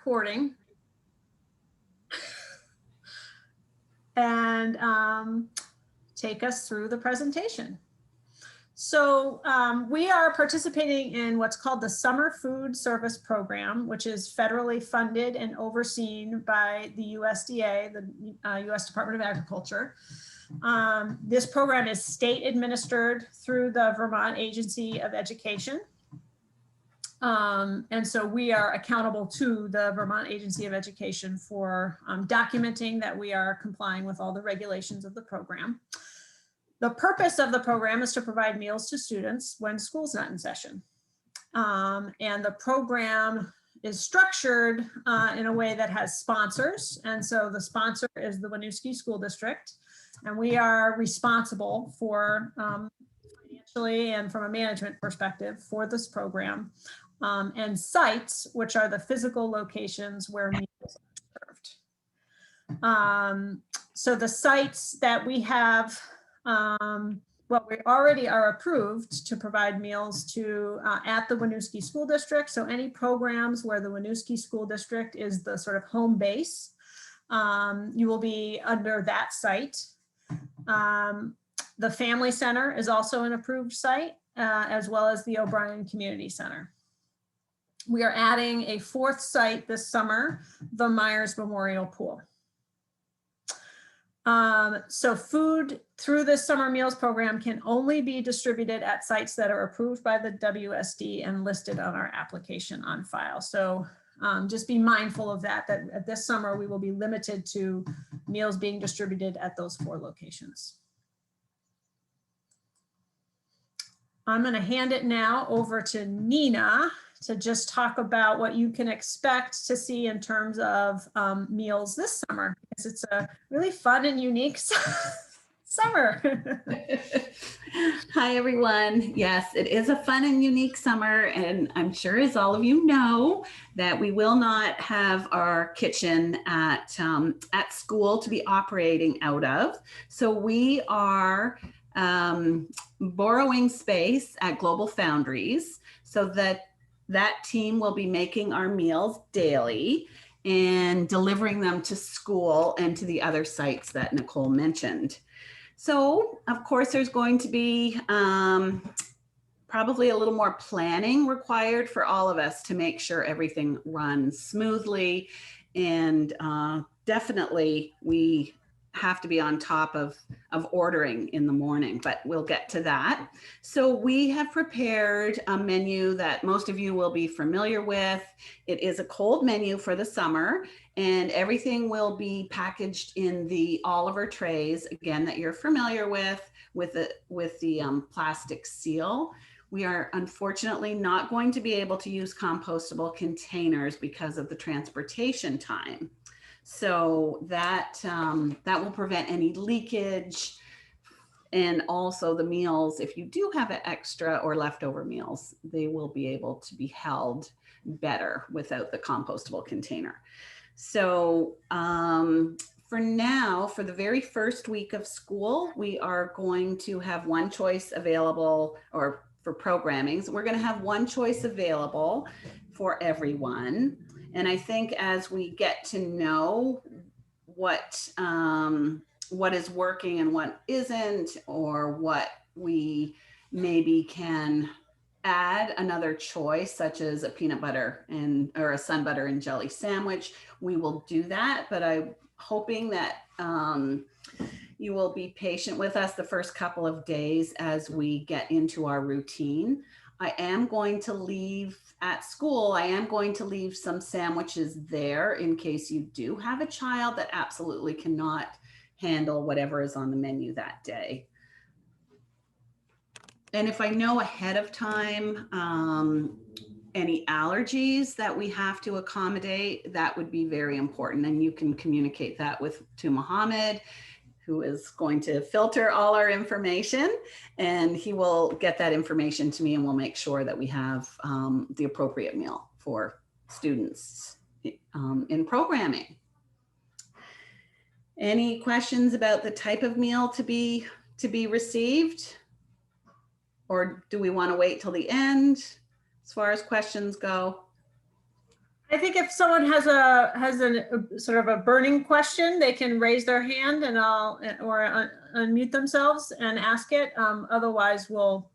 recording and take us through the presentation. So we are participating in what's called the Summer Food Service Program, which is federally funded and overseen by the USDA, the US Department of Agriculture. This program is state administered through the Vermont Agency of Education. And so we are accountable to the Vermont Agency of Education for documenting that we are complying with all the regulations of the program. The purpose of the program is to provide meals to students when school's not in session. And the program is structured in a way that has sponsors. And so the sponsor is the Winooski School District. And we are responsible for financially and from a management perspective for this program. And sites, which are the physical locations where meals are served. So the sites that we have, well, we already are approved to provide meals to at the Winooski School District. So any programs where the Winooski School District is the sort of home base, you will be under that site. The Family Center is also an approved site, as well as the O'Brien Community Center. We are adding a fourth site this summer, the Myers Memorial Pool. So food through this summer meals program can only be distributed at sites that are approved by the WSD and listed on our application on file. So just be mindful of that, that this summer we will be limited to meals being distributed at those 4 locations. I'm going to hand it now over to Nina to just talk about what you can expect to see in terms of meals this summer, because it's a really fun and unique summer. Hi, everyone. Yes, it is a fun and unique summer, and I'm sure, as all of you know, that we will not have our kitchen at school to be operating out of. So we are borrowing space at Global Foundries so that team will be making our meals daily and delivering them to school and to the other sites that Nicole mentioned. So, of course, there's going to be probably a little more planning required for all of us to make sure everything runs smoothly. And definitely we have to be on top of ordering in the morning, but we'll get to that. So we have prepared a menu that most of you will be familiar with. It is a cold menu for the summer, and everything will be packaged in the Oliver trays, again, that you're familiar with the plastic seal. We are unfortunately not going to be able to use compostable containers because of the transportation time. So that will prevent any leakage, and also the meals, if you do have an extra or leftover meals, they will be able to be held better without the compostable container. So for now, for the very first week of school, we are going to have one choice available, or for programming, so we're going to have one choice available for everyone. And I think as we get to know what is working and what isn't, or what we maybe can add another choice, such as a peanut butter or a sun butter and jelly sandwich, we will do that. But I'm hoping that you will be patient with us the first couple of days as we get into our routine. I am going to leave at school, I am going to leave some sandwiches there in case you do have a child that absolutely cannot handle whatever is on the menu that day. And if I know ahead of time any allergies that we have to accommodate, that would be very important. And you can communicate that to Mohammed, who is going to filter all our information, and he will get that information to me, and we'll make sure that we have the appropriate meal for students in programming. Any questions about the type of meal to be received? Or do we want to wait till the end as far as questions go? I think if someone has a sort of a burning question, they can raise their hand and unmute themselves and ask it. Otherwise, we'll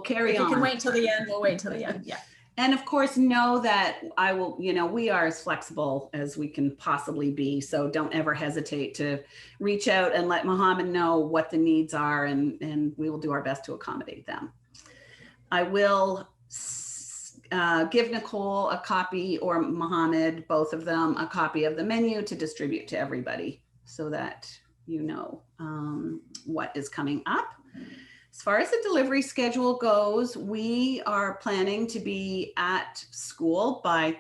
carry if on. it can wait till the end, we'll wait till the end. Yeah. And of course, know that I will, we are as flexible as we can possibly be. So don't ever hesitate to reach out and let Mohammed know what the needs are, and we will do our best to accommodate them. I will give Nicole a copy, or Mohammed, both of them, a copy of the menu to distribute to everybody so that you know what is coming up. As far as the delivery schedule goes, we are planning to be at school by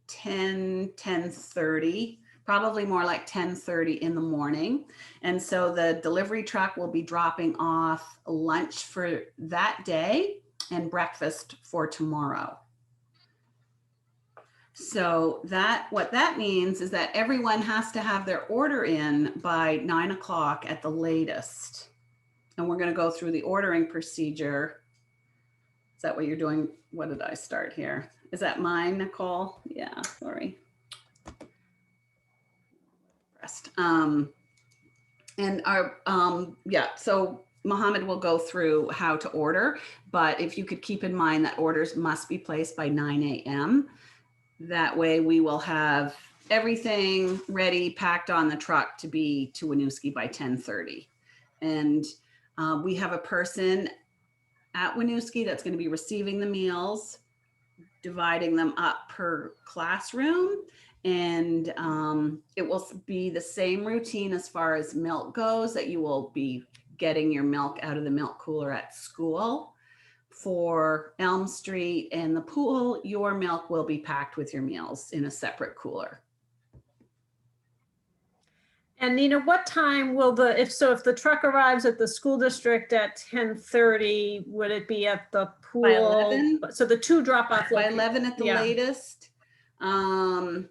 10:30, probably more like 10:30 in the morning. And so the delivery truck will be dropping off lunch for that day and breakfast for tomorrow. So what that means is that everyone has to have their order in by 9 o'clock at the latest. And we're going to go through the ordering procedure. Is that what you're doing? What did I start here? Is that mine, Nicole? Yeah, sorry. And our, so Mohammed will go through how to order, but if you could keep in mind that orders must be placed by 9 a.m. That way we will have everything ready, packed on the truck to be to Winooski by 10:30. And we have a person at Winooski that's going to be receiving the meals, dividing them up per classroom. And it will be the same routine as far as milk goes, that you will be getting your milk out of the milk cooler at school. For Elm Street and the pool, your milk will be packed with your meals in a separate cooler. And Nina, what time will if the truck arrives at the school district at 10:30, would it be at the pool? By 11? So the two drop off by 11 at the latest. And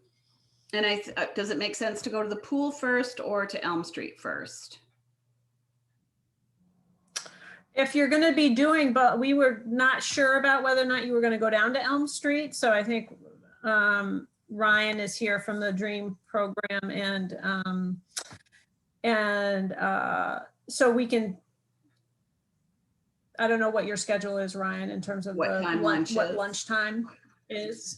does it make sense to go to the pool first or to Elm Street first? If you're going to be doing, but we were not sure about whether or not you were going to go down to Elm Street. So I think Ryan is here from the DREAM program, and so we can, I don't know what your schedule is, Ryan, in terms of what lunchtime is.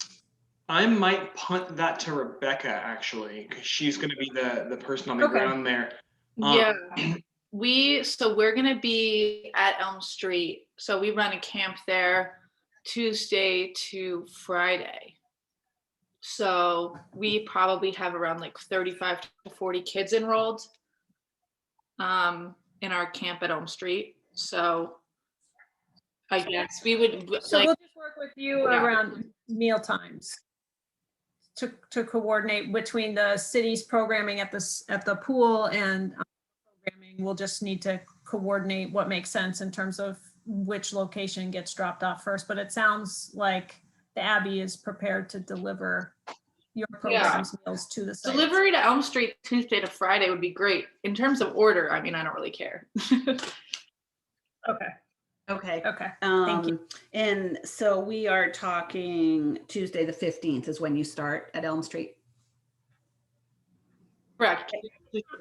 I might punt that to Rebecca, actually, because she's going to be the person on the ground there. Yeah. We're going to be at Elm Street. So we run a camp there Tuesday to Friday. So we probably have around like 35 to 40 kids enrolled in our camp at Elm Street. So I guess we would we'll just work with you around meal times to coordinate between the city's programming at the pool and programming. We'll just need to coordinate what makes sense in terms of which location gets dropped off first. But it sounds like the Abbey is prepared to deliver your program's meals to the site. Delivery to Elm Street Tuesday to Friday would be great. In terms of order, I mean, I don't really care. Okay. Thank you. And so we are talking Tuesday the 15th is when you start at Elm Street. Correct.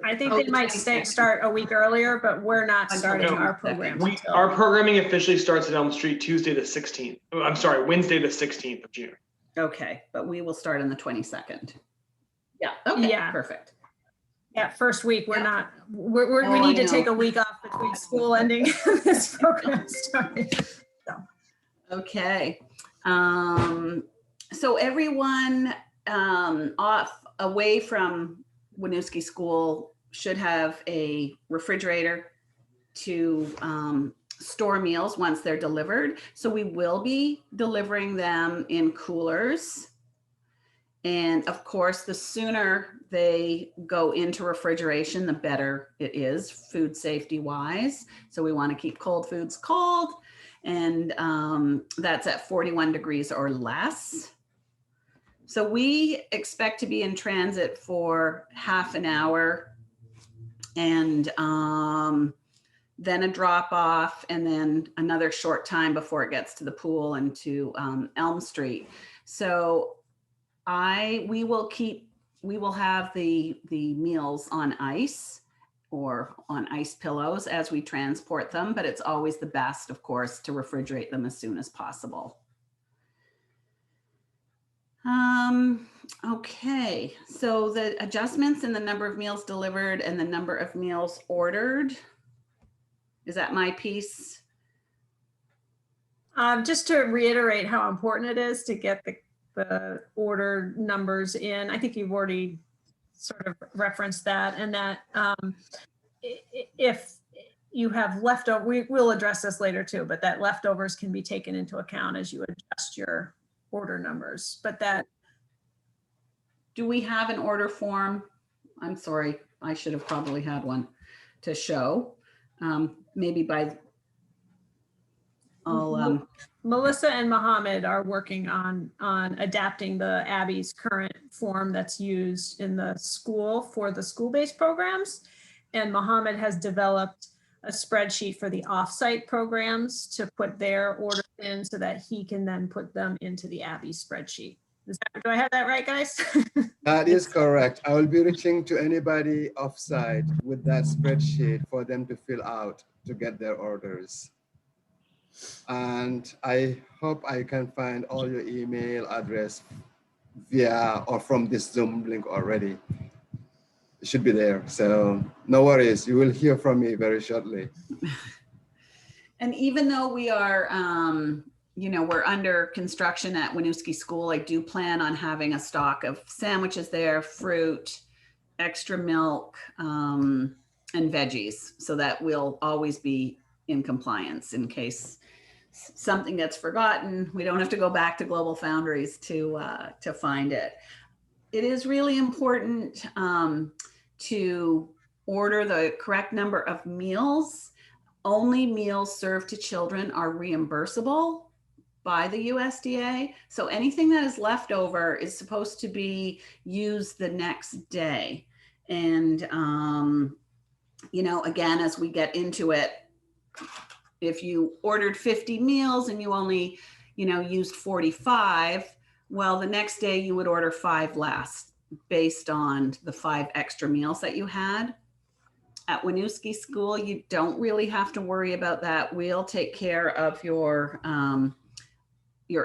I think they might start a week earlier, but we're not starting our program. Our programming officially starts at Elm Street Tuesday the 16th. I'm sorry, Wednesday the 16th of June. Okay, but we will start on the 22nd. Yeah. Okay. Yeah. Perfect. Yeah, first week we need to take a week off between school ending and this program starting. So. Okay. So everyone away from Winooski School should have a refrigerator to store meals once they're delivered. So we will be delivering them in coolers. And of course, the sooner they go into refrigeration, the better it is food safety wise. So we want to keep cold foods cold, and that's at 41 degrees or less. So we expect to be in transit for half an hour, and then a drop off, and then another short time before it gets to the pool and to Elm Street. So we will have the meals on ice or on ice pillows as we transport them, but it's always the best, of course, to refrigerate them as soon as possible. Okay, so the adjustments in the number of meals delivered and the number of meals ordered. Is that my piece? Just to reiterate how important it is to get the order numbers in. I think you've already sort of referenced that, and that if you have leftover, we'll address this later too, but that leftovers can be taken into account as you adjust your order numbers. But that, do we have an order form? I'm sorry, I should have probably had one to show. Maybe by, Melissa and Mohammed are working on adapting the Abby's current form that's used in the school for the school-based programs. And Mohammed has developed a spreadsheet for the offsite programs to put their orders in so that he can then put them into the Abby spreadsheet. Do I have that right, guys? That is correct. I will be reaching to anybody offsite with that spreadsheet for them to fill out to get their orders. And I hope I can find all your email address via or from this Zoom link already. It should be there. So no worries. You will hear from me very shortly. And even though we are, we're under construction at Winooski School, I do plan on having a stock of sandwiches there, fruit, extra milk, and veggies, so that we'll always be in compliance in case something gets forgotten. We don't have to go back to Global Foundries to find it. It is really important to order the correct number of meals. Only meals served to children are reimbursable by the USDA. So anything that is left over is supposed to be used the next day. And, again, as we get into it, if you ordered 50 meals and you only, used 45, well, the next day you would order 5 less based on the 5 extra meals that you had. At Winooski School, you don't really have to worry about that. We'll take care of your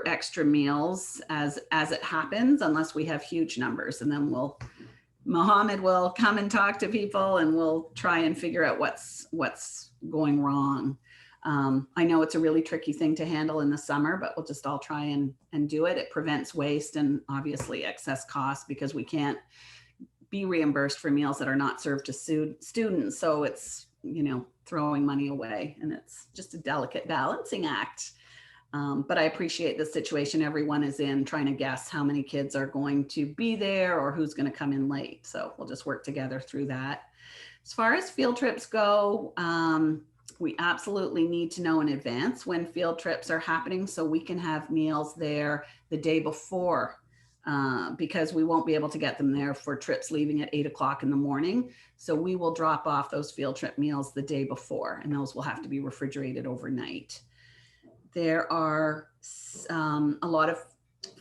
extra meals as it happens, unless we have huge numbers, and then Mohammed will come and talk to people and we'll try and figure out what's going wrong. I know it's a really tricky thing to handle in the summer, but we'll just all try and do it. It prevents waste and obviously excess costs, because we can't be reimbursed for meals that are not served to students. So it's, throwing money away, and it's just a delicate balancing act. But I appreciate the situation everyone is in, trying to guess how many kids are going to be there or who's going to come in late. So we'll just work together through that. As far as field trips go, we absolutely need to know in advance when field trips are happening so we can have meals there the day before, because we won't be able to get them there for trips leaving at 8 o'clock in the morning. So we will drop off those field trip meals the day before, and those will have to be refrigerated overnight. There are a lot of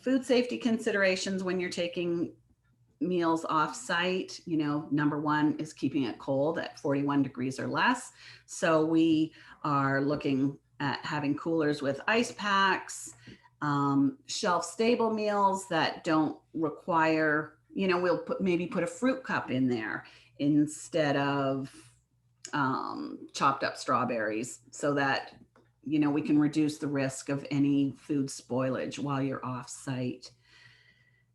food safety considerations when you're taking meals off site. Number one is keeping it cold at 41 degrees or less. So we are looking at having coolers with ice packs, shelf stable meals that don't require, we'll maybe put a fruit cup in there instead of chopped up strawberries, so that we can reduce the risk of any food spoilage while you're off site.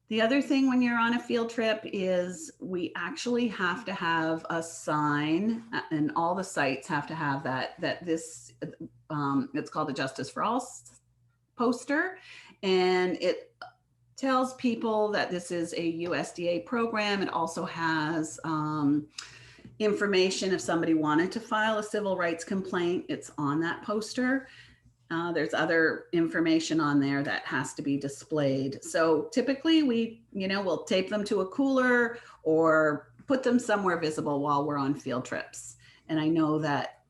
The other thing when you're on a field trip is we actually have to have a sign, and all the sites have to have that this, it's called the Justice for All poster. And it tells people that this is a USDA program. It also has information if somebody wanted to file a civil rights complaint, it's on that poster. There's other information on there that has to be displayed. So typically we'll tape them to a cooler or put them somewhere visible while we're on field trips. And I know that,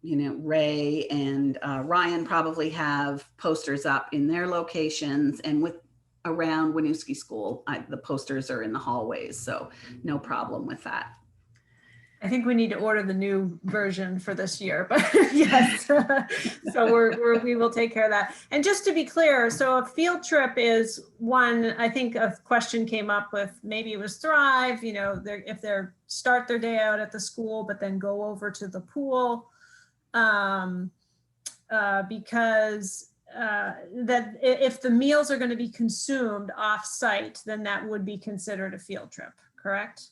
Ray and Ryan probably have posters up in their locations, and with around Winooski School. The posters are in the hallways, so no problem with that. I think we need to order the new version for this year, but yes. So we will take care of that. And just to be clear, so a field trip is one, I think a question came up with, maybe it was Thrive, you know, if they're start their day out at the school, but then go over to the pool. Because that if the meals are going to be consumed off-site, then that would be considered a field trip, correct?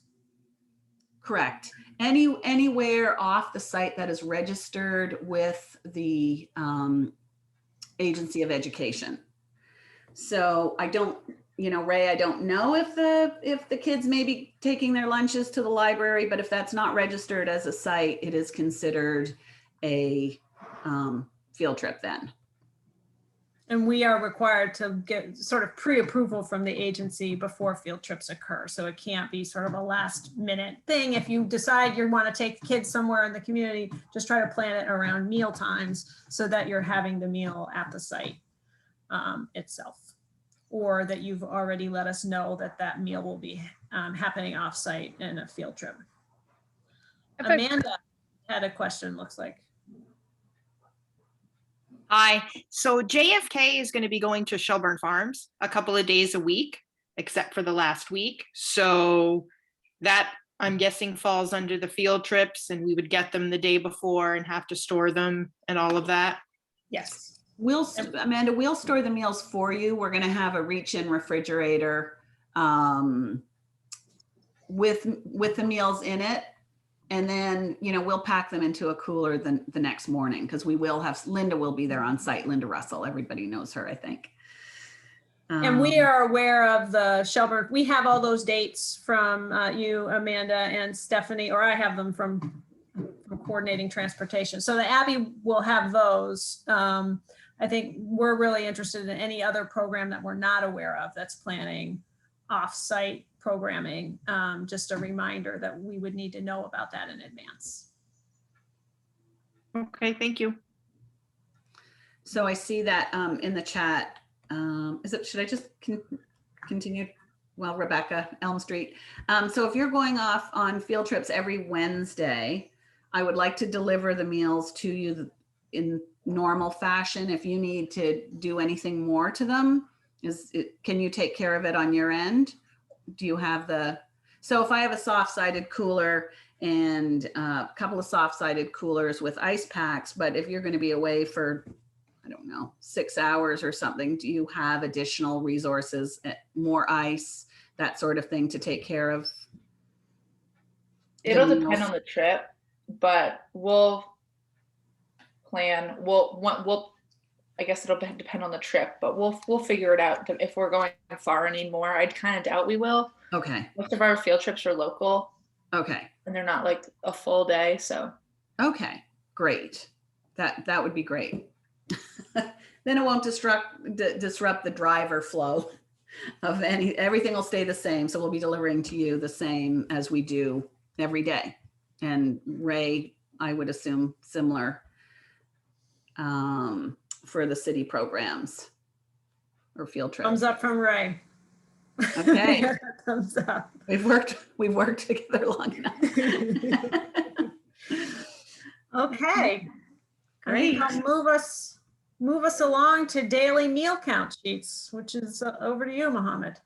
Correct. Anywhere off the site that is registered with the Agency of Education. So I don't, you know, Ray, I don't know if the kids may be taking their lunches to the library, but if that's not registered as a site, it is considered a field trip then. And we are required to get sort of pre-approval from the agency before field trips occur. So it can't be sort of a last minute thing. If you decide you want to take kids somewhere in the community, just try to plan it around meal times so that you're having the meal at the site itself. Or that you've already let us know that that meal will be happening off-site in a field trip. Okay. Amanda had a question, looks like. Hi. So JFK is going to be going to Shelburne Farms a couple of days a week, except for the last week. So that, I'm guessing, falls under the field trips, and we would get them the day before and have to store them and all of that. Yes. Amanda, we'll store the meals for you. We're going to have a reach-in refrigerator with the meals in it. And then, you know, we'll pack them into a cooler the next morning, because we will have, Linda will be there on site, Linda Russell. Everybody knows her, I think. And we are aware of the Shelburne. We have all those dates from you, Amanda, and Stephanie, or I have them from coordinating transportation. So the Abby will have those. I think we're really interested in any other program that we're not aware of that's planning off-site programming. Just a reminder that we would need to know about that in advance. Okay, thank you. So I see that in the chat. Should I just continue? Well, Rebecca, Elm Street. So if you're going off on field trips every Wednesday, I would like to deliver the meals to you in normal fashion. If you need to do anything more to them, can you take care of it on your end? Do you have so if I have a soft-sided cooler and a couple of soft-sided coolers with ice packs, but if you're going to be away for, I don't know, 6 hours or something, do you have additional resources, more ice, that sort of thing to take care of? It'll depend on the trip, but we'll plan, I guess it'll depend on the trip, but we'll figure it out. If we're going far anymore, I'd kind of doubt we will. Okay. Most of our field trips are local. Okay. And they're not like a full day, so. Okay, great. That would be great. Then it won't disrupt the driver flow of everything will stay the same. So we'll be delivering to you the same as we do every day. And Ray, I would assume similar for the city programs or field trips. Thumbs up from Ray. Okay. Thumbs up. We've worked together long enough. Okay. Great. I'll move us along to daily meal count sheets, which is over to you, Mohammed.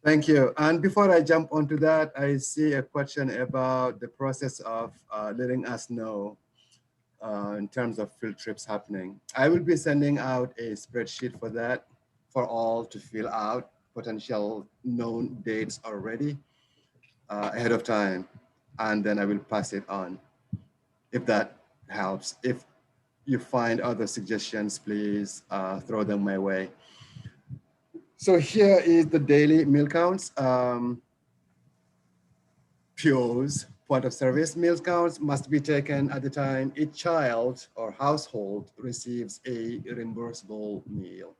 Thank you. And before I jump onto that, I see a question about the process of letting us know in terms of field trips happening. I will be sending out a spreadsheet for that, for all to fill out, potential known dates already ahead of time. And then I will pass it on, if that helps. If you find other suggestions, please throw them my way. So here is the daily meal counts. POs, point of service meal counts, must be taken at the time each child or household receives a reimbursable meal.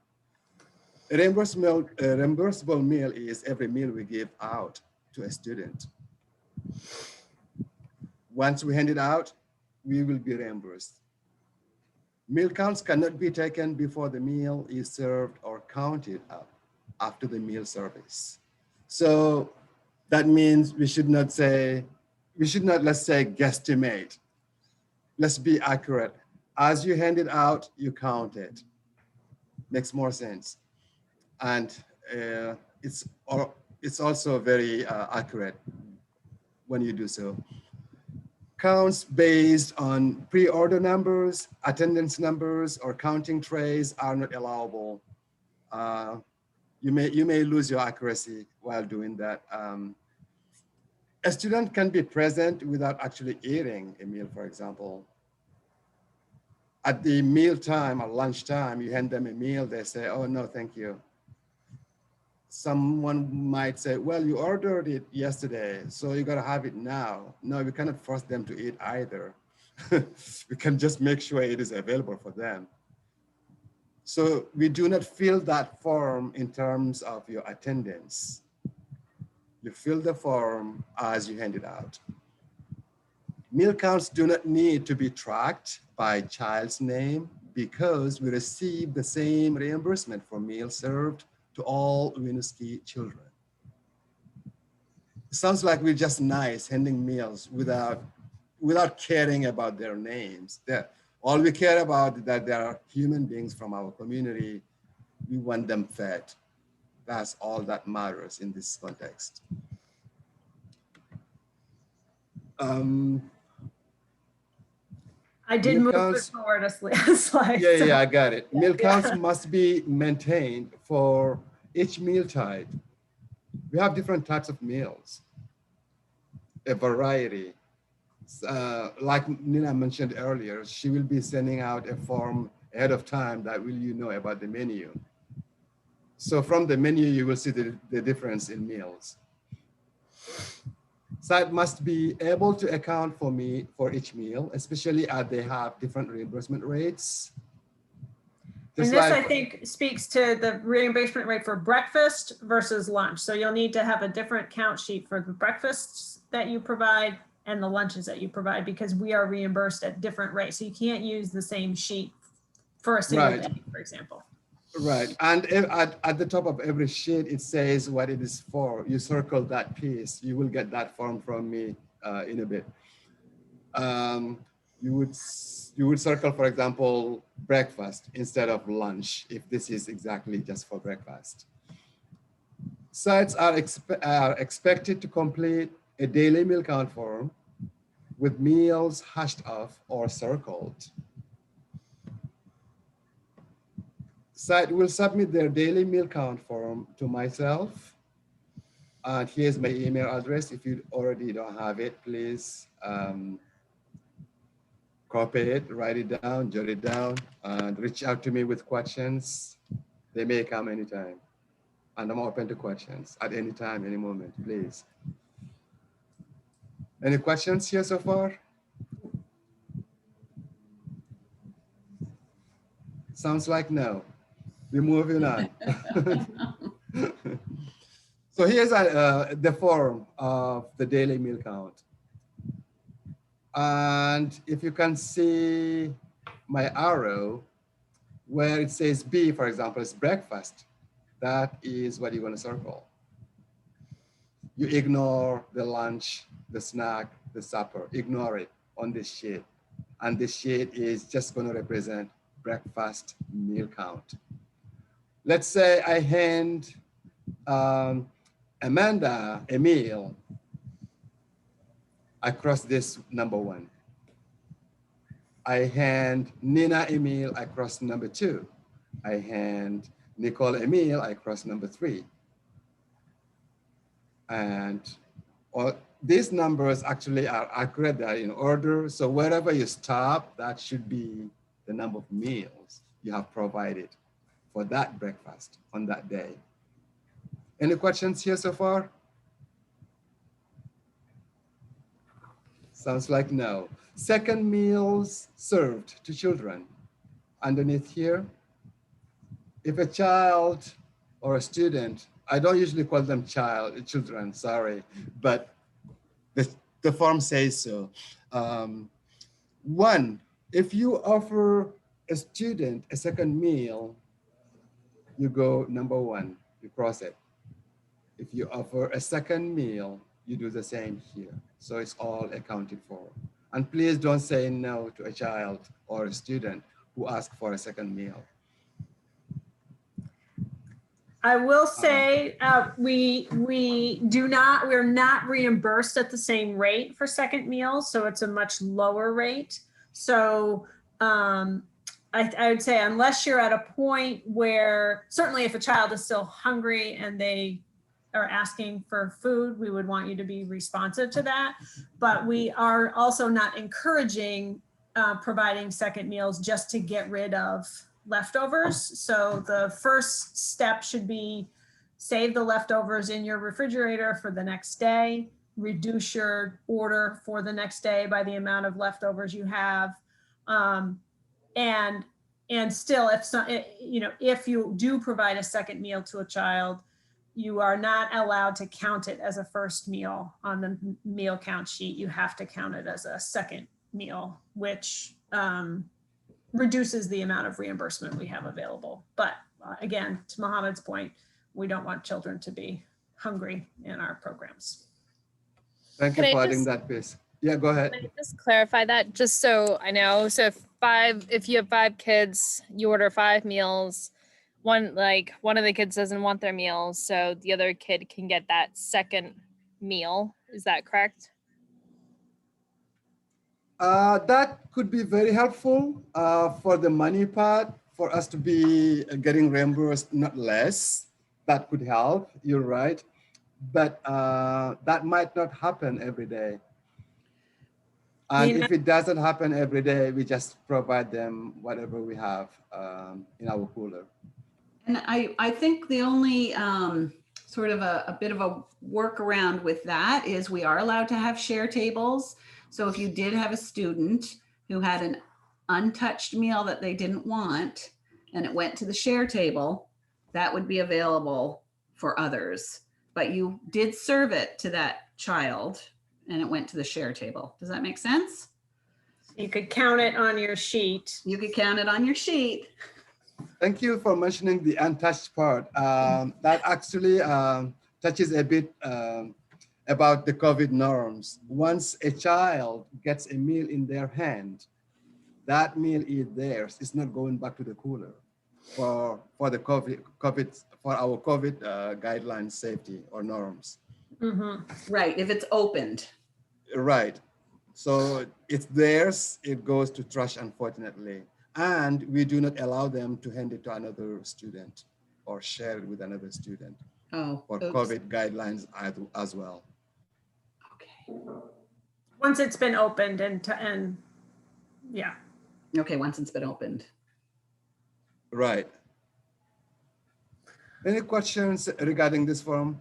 A reimbursable meal is every meal we give out to a student. Once we hand it out, we will be reimbursed. Meal counts cannot be taken before the meal is served or counted up. after the meal service. So that means we should not, let's say, guesstimate. Let's be accurate. As you hand it out, you count it. Makes more sense. And it's also very accurate when you do so. Counts based on pre-order numbers, attendance numbers, or counting trays are not allowable. You may lose your accuracy while doing that. A student can be present without actually eating a meal, for example. At the meal time or lunchtime, you hand them a meal, they say, oh, no, thank you. Someone might say, well, you ordered it yesterday, so you gotta have it now. No, we cannot force them to eat either. We can just make sure it is available for them. So we do not fill that form in terms of your attendance. You fill the form as you hand it out. Meal counts do not need to be tracked by child's name because we receive the same reimbursement for meals served to all Winooski children. It sounds like we're just nice handing meals without caring about their names. All we care about is that they are human beings from our community. We want them fed. That's all that matters in this context. I did move it forward a slide. Yeah, I got it. Meal counts must be maintained for each meal type. We have different types of meals, a variety. Like Nina mentioned earlier, she will be sending out a form ahead of time that will you know about the menu. So from the menu, you will see the difference in meals. Site must be able to account for each meal, especially as they have different reimbursement rates. And this, I think, speaks to the reimbursement rate for breakfast versus lunch. So you'll need to have a different count sheet for the breakfasts that you provide and the lunches that you provide, because we are reimbursed at different rates. So you can't use the same sheet for a single day, for example. Right, and at the top of every sheet, it says what it is for. You circle that piece. You will get that form from me in a bit. You would circle, for example, breakfast instead of lunch, if this is exactly just for breakfast. Sites are expected to complete a daily meal count form with meals hashed off or circled. Site will submit their daily meal count form to myself. And here's my email address. If you already don't have it, please copy it, write it down, jot it down, and reach out to me with questions. They may come anytime. And I'm open to questions at any time, any moment, please. Any questions here so far? Sounds like no. We're moving on. So here's the form of the daily meal count. And if you can see my arrow where it says B, for example, it's breakfast. That is what you're going to circle. You ignore the lunch, the snack, the supper. Ignore it on this sheet. And this sheet is just going to represent breakfast meal count. Let's say I hand Amanda a meal. I cross this number 1. I hand Nina a meal, I cross number 2. I hand Nicole a meal, I cross number 3. And all these numbers actually are accurate, they are in order. So wherever you stop, that should be the number of meals you have provided for that breakfast on that day. Any questions here so far? Sounds like no. Second, meals served to children. Underneath here, if a child or a student, I don't usually call them children, sorry, but the form says so. 1, if you offer a student a second meal, you go number 1. you cross it. If you offer a second meal, you do the same here. So it's all accounted for. And please don't say no to a child or a student who asks for a second meal. I will say we're not reimbursed at the same rate for second meals, so it's a much lower rate. So I would say unless you're at a point where, certainly if a child is still hungry and they are asking for food, we would want you to be responsive to that. But we are also not encouraging providing second meals just to get rid of leftovers. So the first step should be save the leftovers in your refrigerator for the next day, reduce your order for the next day by the amount of leftovers you have. And still, if you do provide a second meal to a child, you are not allowed to count it as a first meal on the meal count sheet. You have to count it as a second meal, which reduces the amount of reimbursement we have available. But again, to Mohammed's point, we don't want children to be hungry in our programs. Thank you Can I for adding just- that piece. Yeah, go ahead. Can I just clarify that, just so I know? So if you have 5 kids, you order 5 meals. One of the kids doesn't want their meals, so the other kid can get that second meal. Is that correct? That could be very helpful for the money part, for us to be getting reimbursed, not less. That could help, you're right. But that might not happen every day. And if it doesn't happen every day, we just provide them whatever we have in our cooler. And I think the only sort of a bit of a workaround with that is we are allowed to have share tables. So if you did have a student who had an untouched meal that they didn't want and it went to the share table, that would be available for others. But you did serve it to that child and it went to the share table. Does that make sense? You could count it on your sheet. You could count it on your sheet. Thank you for mentioning the untouched part. That actually touches a bit about the COVID norms. Once a child gets a meal in their hand, that meal is theirs. It's not going back to the cooler for the COVID for our COVID guidelines, safety or norms. Mm-hmm. Right, if it's opened. Right. So it's theirs. It goes to trash, unfortunately. And we do not allow them to hand it to another student or share it with another student Oh, for oops. COVID guidelines as well. Okay. Once it's been opened and yeah. Okay, once it's been opened. Right. Any questions regarding this form?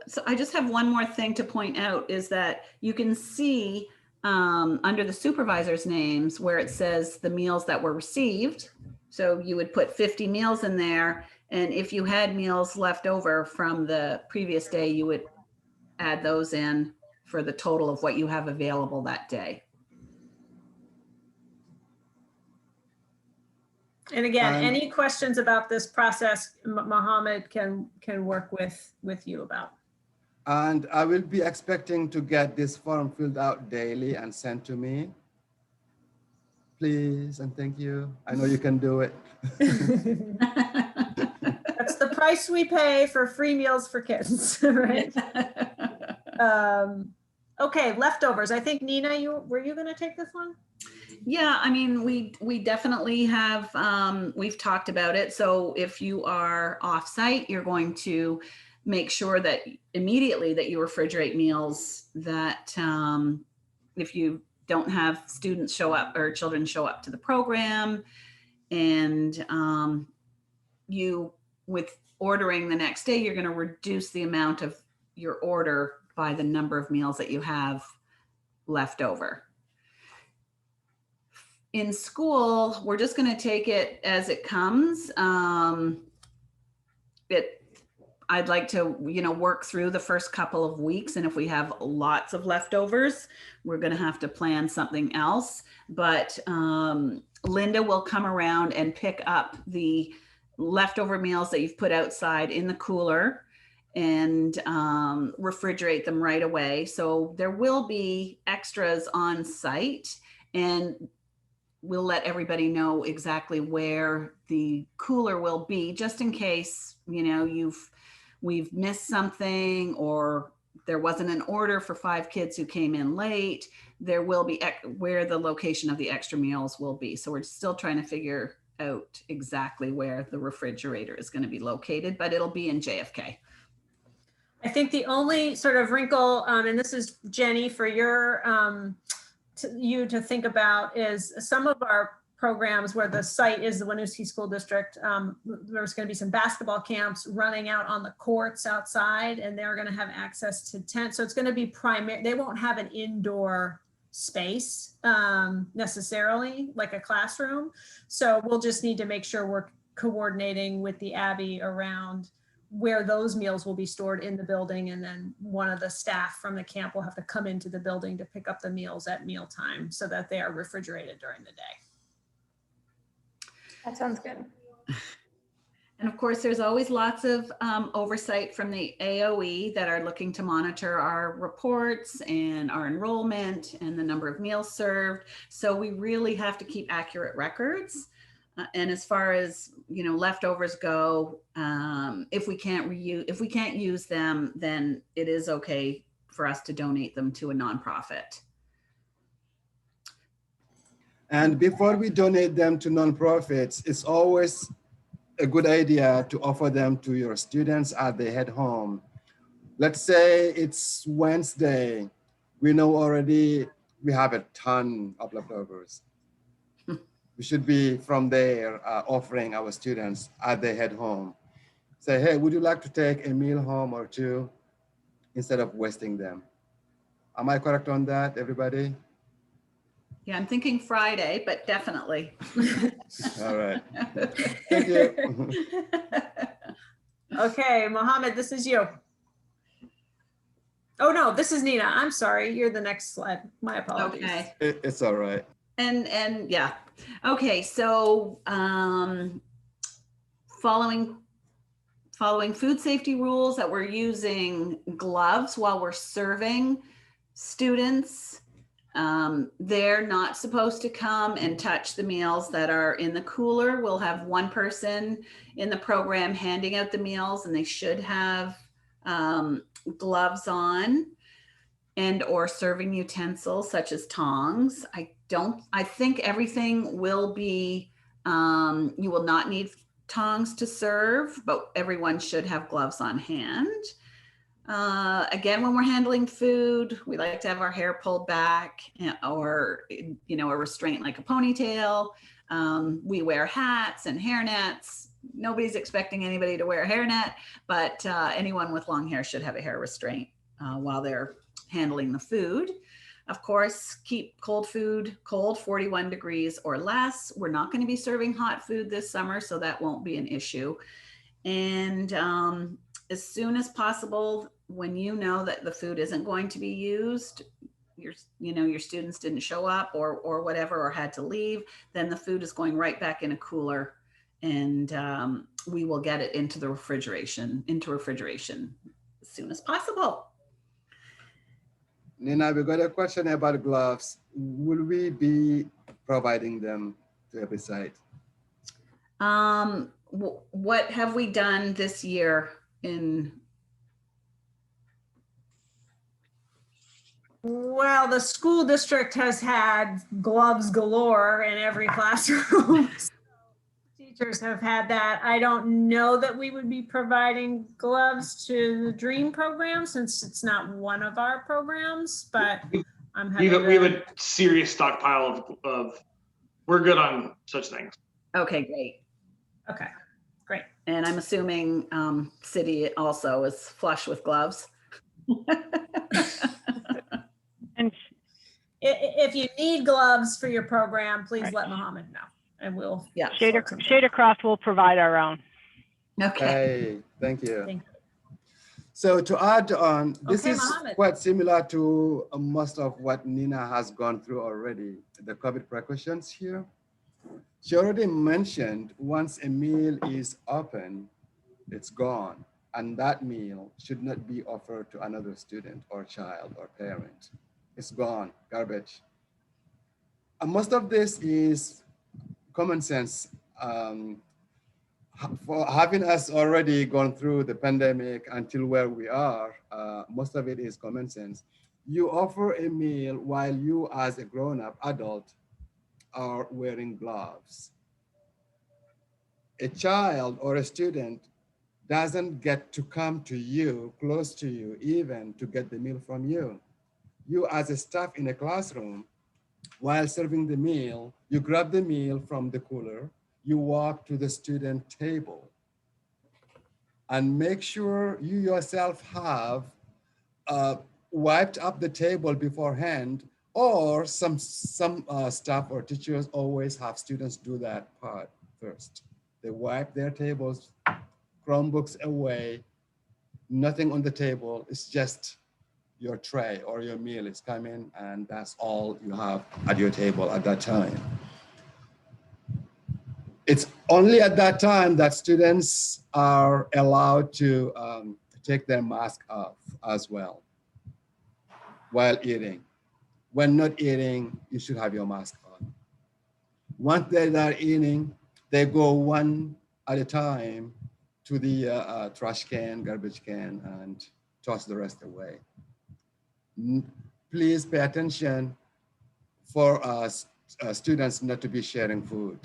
So I just have one more thing to point out is that you can see under the supervisor's names where it says the meals that were received. So you would put 50 meals in there. And if you had meals left over from the previous day, you would add those in for the total of what you have available that day. And again, any questions about this process, Mohammed can work with you about. And I will be expecting to get this form filled out daily and sent to me. Please and thank you. I know you can do it. That's the price we pay for free meals for kids, right? Okay, leftovers. I think Nina, were you going to take this one? Yeah, I mean, we definitely have, we've talked about it. So if you are off-site, you're going to make sure that immediately that you refrigerate meals that if you don't have students show up or children show up to the program, and you, with ordering the next day, you're going to reduce the amount of your order by the number of meals that you have left over. In school, we're just going to take it as it comes. I'd like to, work through the first couple of weeks. And if we have lots of leftovers, we're going to have to plan something else. But Linda will come around and pick up the leftover meals that you've put outside in the cooler and refrigerate them right away. So there will be extras on site, and we'll let everybody know exactly where the cooler will be, just in case, you know, we've missed something, or there wasn't an order for 5 kids who came in late. There will be where the location of the extra meals will be. So we're still trying to figure out exactly where the refrigerator is going to be located, but it'll be in JFK. I think the only sort of wrinkle, and this is Jenny for you to think about, is some of our programs where the site is the Winooski School District. There's going to be some basketball camps running out on the courts outside, and they're going to have access to tents. So it's going to be primary. They won't have an indoor space necessarily like a classroom. So we'll just need to make sure we're coordinating with the Abbey around where those meals will be stored in the building. And then one of the staff from the camp will have to come into the building to pick up the meals at mealtime so that they are refrigerated during the day. That sounds good. And of course, there's always lots of oversight from the AOE that are looking to monitor our reports and our enrollment and the number of meals served. So we really have to keep accurate records. And as far as, you know, leftovers go, if we can't use them, then it is okay for us to donate them to a nonprofit. And before we donate them to nonprofits, it's always a good idea to offer them to your students as they head home. Let's say it's Wednesday. We know already we have a ton of leftovers. We should be from there offering our students as they head home. Say, hey, would you like to take a meal home or two instead of wasting them? Am I correct on that, everybody? Yeah, I'm thinking Friday, but definitely. All right. Thank you. Okay, Mohammed, this is you. Oh no, this is Nina. I'm sorry. You're the next slide. My apologies. Okay. It's all right. And yeah. Okay, so following food safety rules, that we're using gloves while we're serving students. They're not supposed to come and touch the meals that are in the cooler. We'll have one person in the program handing out the meals, and they should have gloves on and or serving utensils such as tongs. I think everything will be, you will not need tongs to serve, but everyone should have gloves on hand. Again, when we're handling food, we like to have our hair pulled back, or, you know, a restraint like a ponytail. We wear hats and hairnets. Nobody's expecting anybody to wear a hairnet, but anyone with long hair should have a hair restraint while they're handling the food. Of course, keep cold food cold, 41 degrees or less. We're not going to be serving hot food this summer, so that won't be an issue. And as soon as possible, when you know that the food isn't going to be used, your students didn't show up or whatever, or had to leave, then the food is going right back in a cooler, and we will get it into refrigeration as soon as possible. Nina, we got a question about gloves. Will we be providing them to every site? What have we done this year in? Well, the school district has had gloves galore in every classroom. Teachers have had that. I don't know that we would be providing gloves to the DREAM program since it's not one of our programs, but I'm happy we have a serious stockpile of we're good on such things. Okay, great. Okay, great. And I'm assuming City also is flush with gloves. And If you need gloves for your program, please let Mohammed know, and we'll. Yeah. Shade Across will provide our own. Okay. Hey, thank you. Thank So to add on, this Okay, is Mohammed. quite similar to most of what Nina has gone through already, the COVID precautions here. She already mentioned once a meal is open, it's gone. And that meal should not be offered to another student or child or parent. It's gone, garbage. And most of this is common sense. For having us already gone through the pandemic until where we are, most of it is common sense. You offer a meal while you as a grown-up adult are wearing gloves. A child or a student doesn't get to come to you, close to you, even to get the meal from you. You as a staff in a classroom, while serving the meal, you grab the meal from the cooler, you walk to the student table and make sure you yourself have wiped up the table beforehand, or some staff or teachers always have students do that part first. They wipe their tables, Chromebooks away, nothing on the table. It's just your tray or your meal is coming, and that's all you have at your table at that time. It's only at that time that students are allowed to take their mask off as well while eating. When not eating, you should have your mask on. Once they are eating, they go one at a time to the trash can, garbage can, and toss the rest away. Please pay attention for us students not to be sharing food.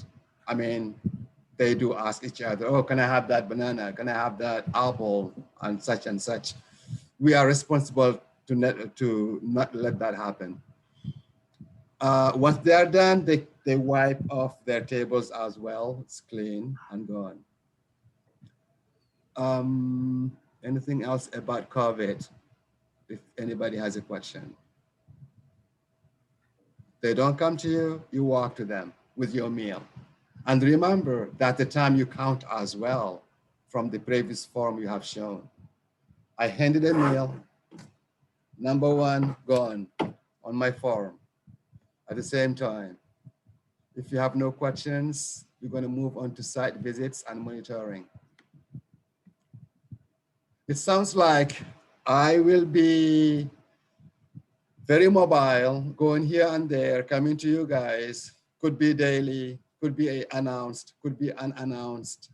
I mean, they do ask each other, oh, can I have that banana? Can I have that apple? And such. We are responsible to not let that happen. Once they are done, they wipe off their tables as well. It's clean and gone. Anything else about COVID? If anybody has a question. They don't come to you, you walk to them with your meal. And remember that the time you count as well from the previous form you have shown. I handed a meal, number one, gone on my form. At the same time, if you have no questions, we're going to move on to site visits and monitoring. It sounds like I will be very mobile, going here and there, coming to you guys. Could be daily, could be announced, could be unannounced.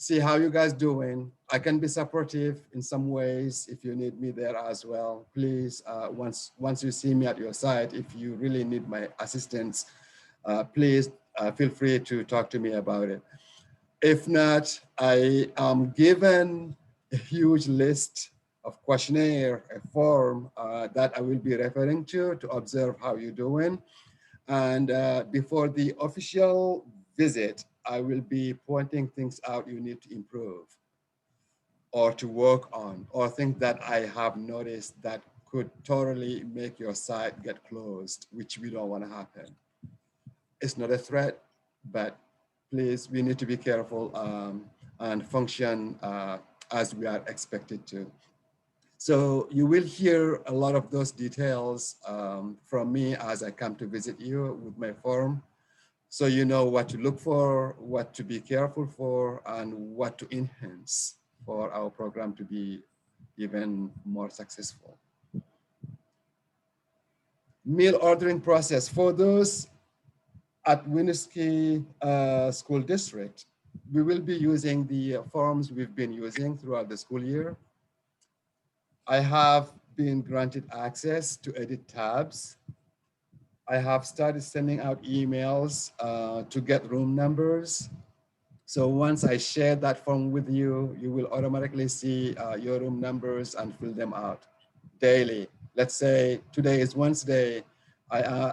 See how you guys doing. I can be supportive in some ways if you need me there as well. Please, once you see me at your site, if you really need my assistance, please feel free to talk to me about it. If not, I am given a huge list of questionnaire, a form that I will be referring to observe how you're doing. And before the official visit, I will be pointing things out you need to improve or to work on, or things that I have noticed that could totally make your site get closed, which we don't want to happen. It's not a threat, but please, we need to be careful and function as we are expected to. So you will hear a lot of those details from me as I come to visit you with my form. So you know what to look for, what to be careful for, and what to enhance for our program to be even more successful. Meal ordering process. For those at Winooski School District, we will be using the forms we've been using throughout the school year. I have been granted access to edit tabs. I have started sending out emails to get room numbers. So once I share that form with you, you will automatically see your room numbers and fill them out daily. Let's say today is Wednesday.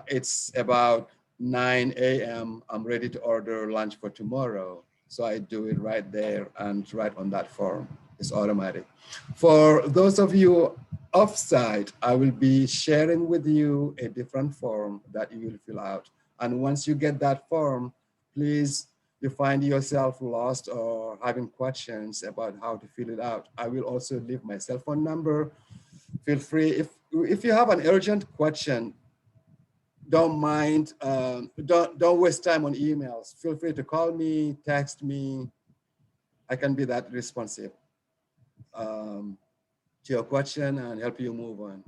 It's about 9 a.m. I'm ready to order lunch for tomorrow. So I do it right there and right on that form. It's automatic. For those of you offsite, I will be sharing with you a different form that you will fill out. And once you get that form, please, you find yourself lost or having questions about how to fill it out, I will also leave my cell phone number. Feel free, if you have an urgent question, don't mind, don't waste time on emails. Feel free to call me, text me. I can be that responsive to your question and help you move on.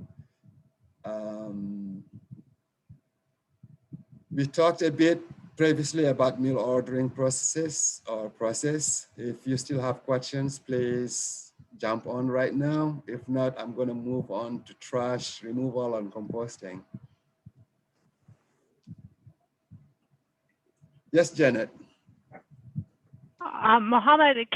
We talked a bit previously about meal ordering process. If you still have questions, please jump on right now. If not, I'm going to move on to trash removal and composting. Yes, Janet. Mohammed,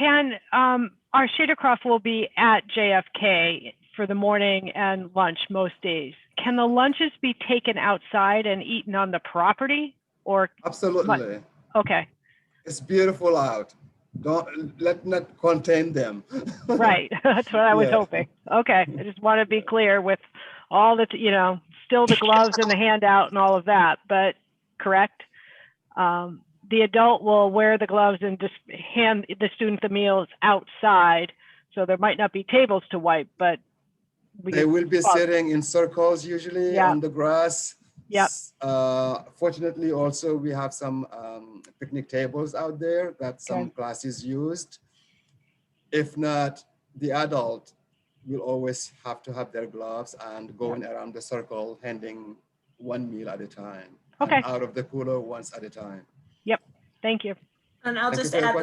our Shadecraft will be at JFK for the morning and lunch most days. Can the lunches be taken outside and eaten on the property, or? Absolutely. Okay. It's beautiful out. Let not contain them. Right. That's what I was Yeah. hoping. Okay. I just want to be clear with all the, still the gloves and the handout and all of that, but correct. The adult will wear the gloves and just hand the student the meals outside. So there might not be tables to wipe, but they will be sitting in circles usually on the grass. Yep. Fortunately, also we have some picnic tables out there that some classes used. If not, the adult will always have to have their gloves and going around the circle, handing one meal at a time. Okay. And out of the cooler once at a time. Yep. Thank you. And I'll just add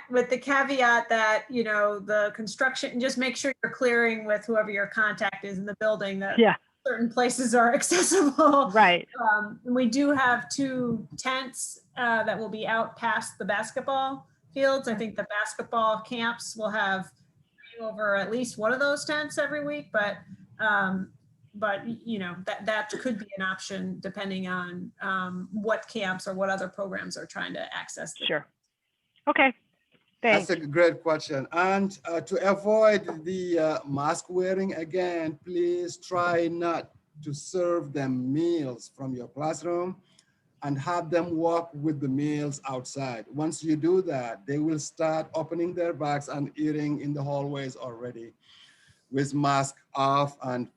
with the caveat that, the construction, just make sure you're clearing with whoever your contact is in the building that certain places are accessible. Right. We do have 2 tents that will be out past the basketball fields. I think the basketball camps will have over at least one of those tents every week, but that could be an option depending on what camps or what other programs are trying to access. Sure. Okay. Thanks. That's a great question. And to avoid the mask wearing again, please try not to serve them meals from your classroom and have them walk with the meals outside. Once you do that, they will start opening their bags and eating in the hallways already with mask off, and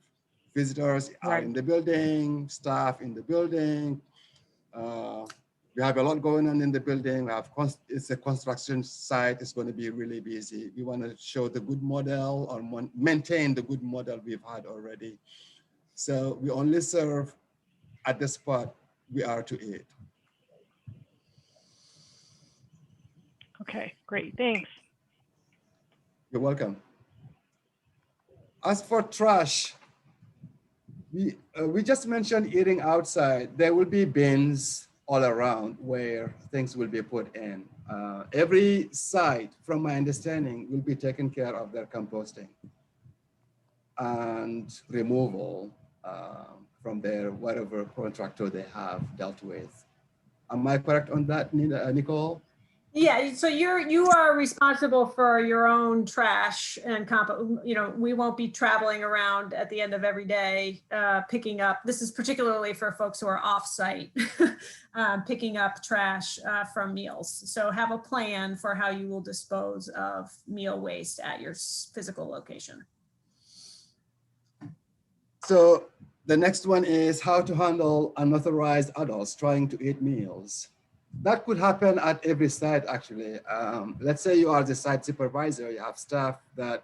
visitors are in the building, staff in the building. We have a lot going on in the building. It's a construction site. It's going to be really busy. We want to show the good model or maintain the good model we've had already. So we only serve at the spot we are to eat. Okay, great. Thanks. You're welcome. As for trash, we just mentioned eating outside. There will be bins all around where things will be put in. Every site, from my understanding, will be taken care of their composting and removal from their whatever contractor they have dealt with. Am I correct on that, Nicole? Yeah, so you are responsible for your own trash and we won't be traveling around at the end of every day picking up. This is particularly for folks who are off-site, picking up trash from meals. So have a plan for how you will dispose of meal waste at your physical location. So the next one is how to handle unauthorized adults trying to eat meals. That could happen at every site, actually. Let's say you are the site supervisor, you have staff that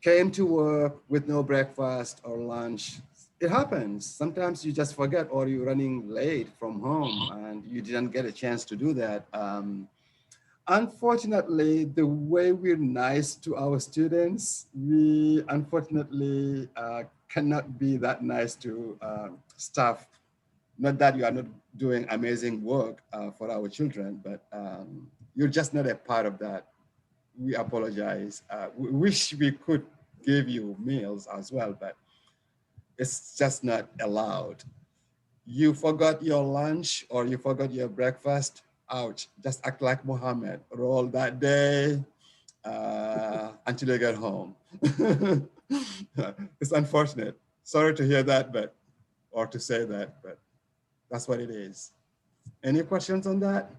came to work with no breakfast or lunch. It happens. Sometimes you just forget, or you're running late from home and you didn't get a chance to do that. Unfortunately, the way we're nice to our students, we unfortunately cannot be that nice to staff. Not that you are not doing amazing work for our children, but you're just not a part of that. We apologize. We wish we could give you meals as well, but it's just not allowed. You forgot your lunch or you forgot your breakfast, ouch, just act like Mohammed. Roll that day until you get home. It's unfortunate. Sorry to hear that, or to say that, but that's what it is. Any questions on that?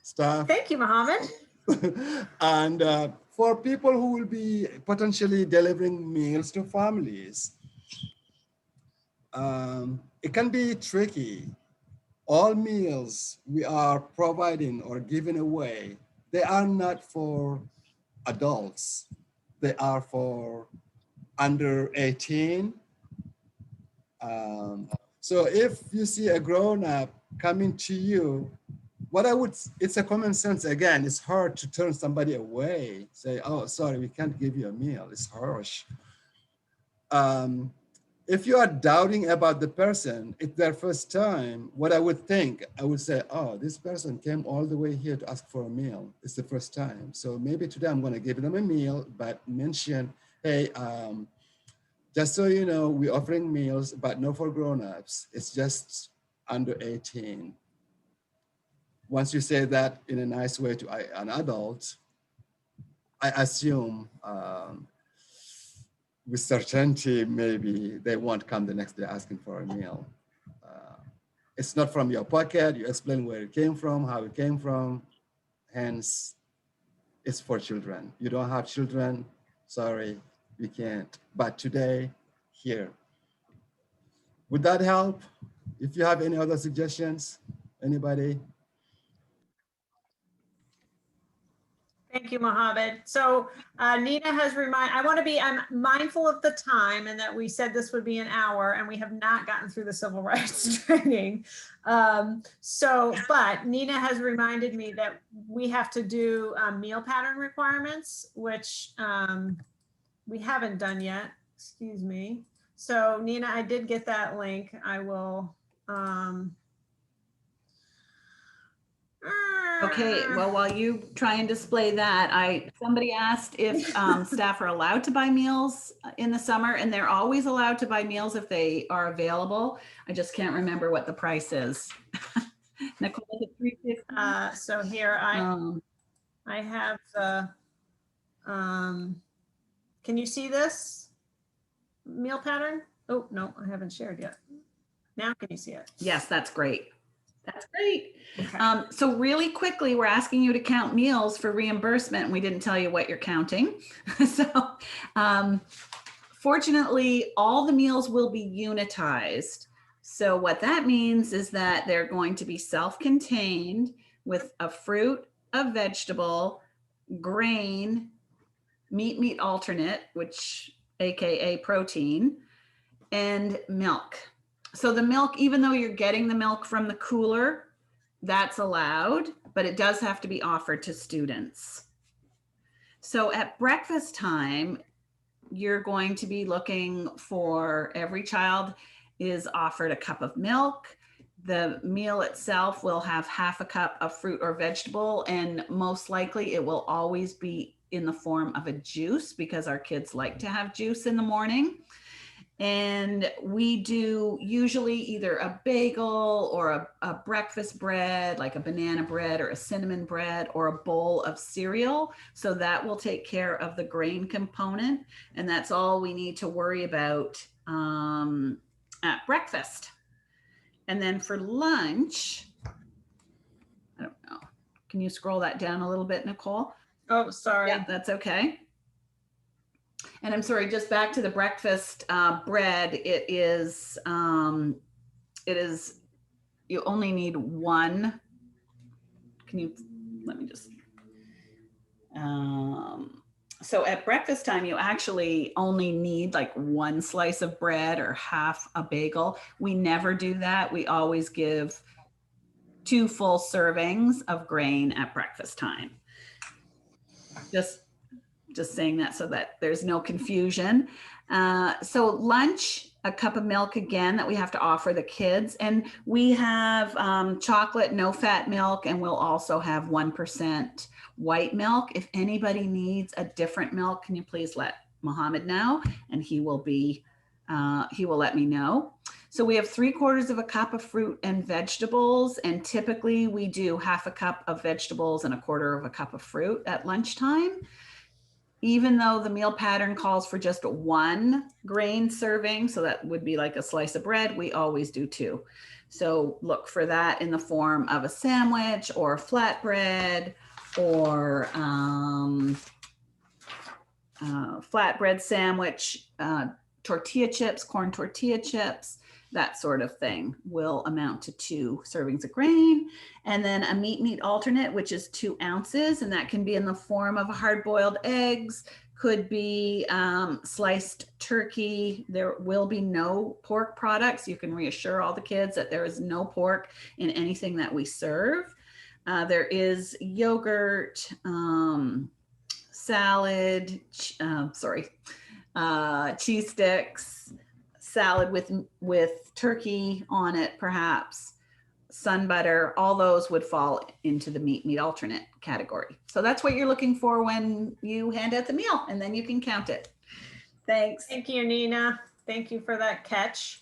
Staff? Thank you, Mohammed. And for people who will be potentially delivering meals to families, it can be tricky. All meals we are providing or giving away, they are not for adults. They are for under 18. So if you see a grown-up coming to you, it's a common sense. Again, it's hard to turn somebody away, say, oh, sorry, we can't give you a meal. It's harsh. If you are doubting about the person, it's their first time, what I would say, oh, this person came all the way here to ask for a meal. It's the first time. So maybe today I'm going to give them a meal, but mention, hey, just so you know, we're offering meals, but no for grown-ups. It's just under 18. Once you say that in a nice way to an adult, I assume with certainty, maybe they won't come the next day asking for a meal. It's not from your pocket. You explain where it came from, how it came from. Hence, it's for children. You don't have children, sorry, we can't. But today, here. Would that help? If you have any other suggestions, anybody? Thank you, Mohammed. So Nina has I'm mindful of the time and that we said this would be an hour and we have not gotten through the civil rights training. But Nina has reminded me that we have to do meal pattern requirements, which we haven't done yet, excuse me. So Nina, I did get that link. I will, Okay, well, while you try and display that, somebody asked if staff are allowed to buy meals in the summer, and they're always allowed to buy meals if they are available. I just can't remember what the price is. Nicole, is it $3.50? So here I have the, can you see this meal pattern? Oh, no, I haven't shared yet. Now can you see it? Yes, that's great. That's great. Okay. So really quickly, we're asking you to count meals for reimbursement. We didn't tell you what you're counting. So fortunately, all the meals will be unitized. So what that means is that they're going to be self-contained with a fruit, a vegetable, grain, meat alternate, which AKA protein, and milk. So the milk, even though you're getting the milk from the cooler, that's allowed, but it does have to be offered to students. So at breakfast time, you're going to be looking for, every child is offered a cup of milk. The meal itself will have half a cup of fruit or vegetable, and most likely it will always be in the form of a juice because our kids like to have juice in the morning. And we do usually either a bagel or a breakfast bread, like a banana bread or a cinnamon bread, or a bowl of cereal. So that will take care of the grain component. And that's all we need to worry about at breakfast. And then for lunch, I don't know. Can you scroll that down a little bit, Nicole? Oh, sorry. Yeah, that's okay. And I'm sorry, just back to the breakfast bread. It is, you only need one. Can you, let me just, so at breakfast time, you actually only need like one slice of bread or half a bagel. We never do that. We always give 2 full servings of grain at breakfast time. Just saying that so that there's no confusion. So lunch, a cup of milk again that we have to offer the kids. And we have chocolate, no fat milk, and we'll also have 1% white milk. If anybody needs a different milk, can you please let Mohammed know? And he will let me know. So we have 3/4 of a cup of fruit and vegetables. And typically we do half a cup of vegetables and 1/4 of a cup of fruit at lunchtime. Even though the meal pattern calls for just 1 grain serving, so that would be like a slice of bread, we always do 2. So look for that in the form of a sandwich or a flatbread or flatbread sandwich, tortilla chips, corn tortilla chips, that sort of thing will amount to 2 servings of grain. And then a meat alternate, which is 2 ounces, and that can be in the form of hard-boiled eggs, could be sliced turkey. There will be no pork products. You can reassure all the kids that there is no pork in anything that we serve. There is yogurt, salad, cheese sticks, salad with turkey on it, perhaps, sun butter. All those would fall into the meat alternate category. So that's what you're looking for when you hand out the meal, and then you can count it. Thanks. Thank you, Nina. Thank you for that catch.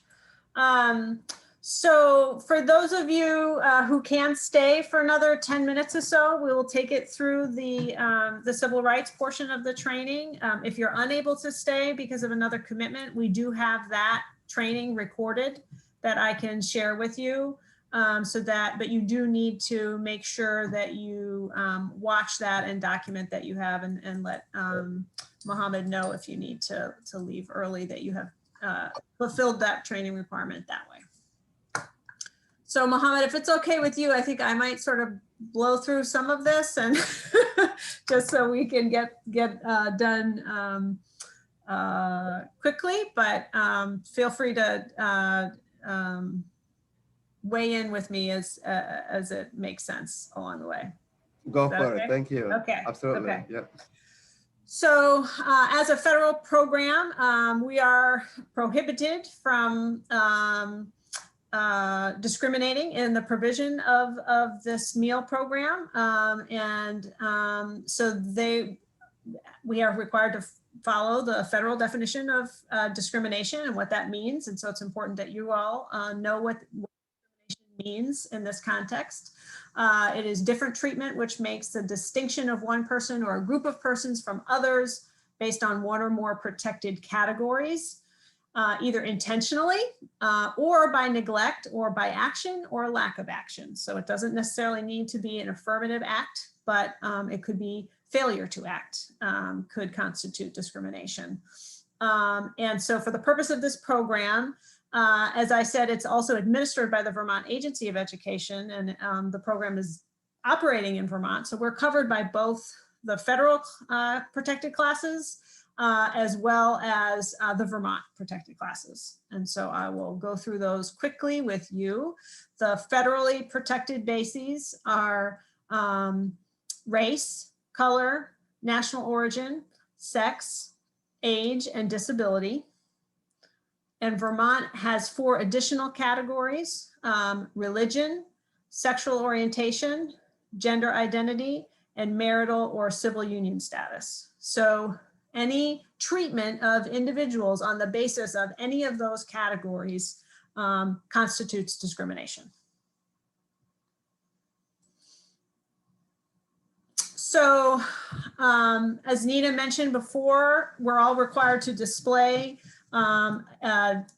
So for those of you who can stay for another 10 minutes or so, we will take it through the civil rights portion of the training. If you're unable to stay because of another commitment, we do have that training recorded that I can share with you. But you do need to make sure that you watch that and document that you have, and let Mohammed know if you need to leave early, that you have fulfilled that training requirement that way. So Mohammed, if it's okay with you, I think I might sort of blow through some of this, and just so we can get done quickly, but feel free to weigh in with me as it makes sense along the way. Go Is that for okay? it. Thank you. Okay. Absolutely. Okay. Yep. So as a federal program, we are prohibited from discriminating in the provision of this meal program. So we are required to follow the federal definition of discrimination and what that means. And so it's important that you all know what discrimination means in this context. It is different treatment, which makes the distinction of one person or a group of persons from others based on one or more protected categories, either intentionally or by neglect or by action or lack of action. So it doesn't necessarily need to be an affirmative act, but it could be failure to act could constitute discrimination. And so for the purpose of this program, as I said, it's also administered by the Vermont Agency of Education, and the program is operating in Vermont. So we're covered by both the federal protected classes as well as the Vermont protected classes. And so I will go through those quickly with you. The federally protected bases are race, color, national origin, sex, age, and disability. And Vermont has 4 additional categories: religion, sexual orientation, gender identity, and marital or civil union status. So any treatment of individuals on the basis of any of those categories constitutes discrimination. So as Nina mentioned before, we're all required to display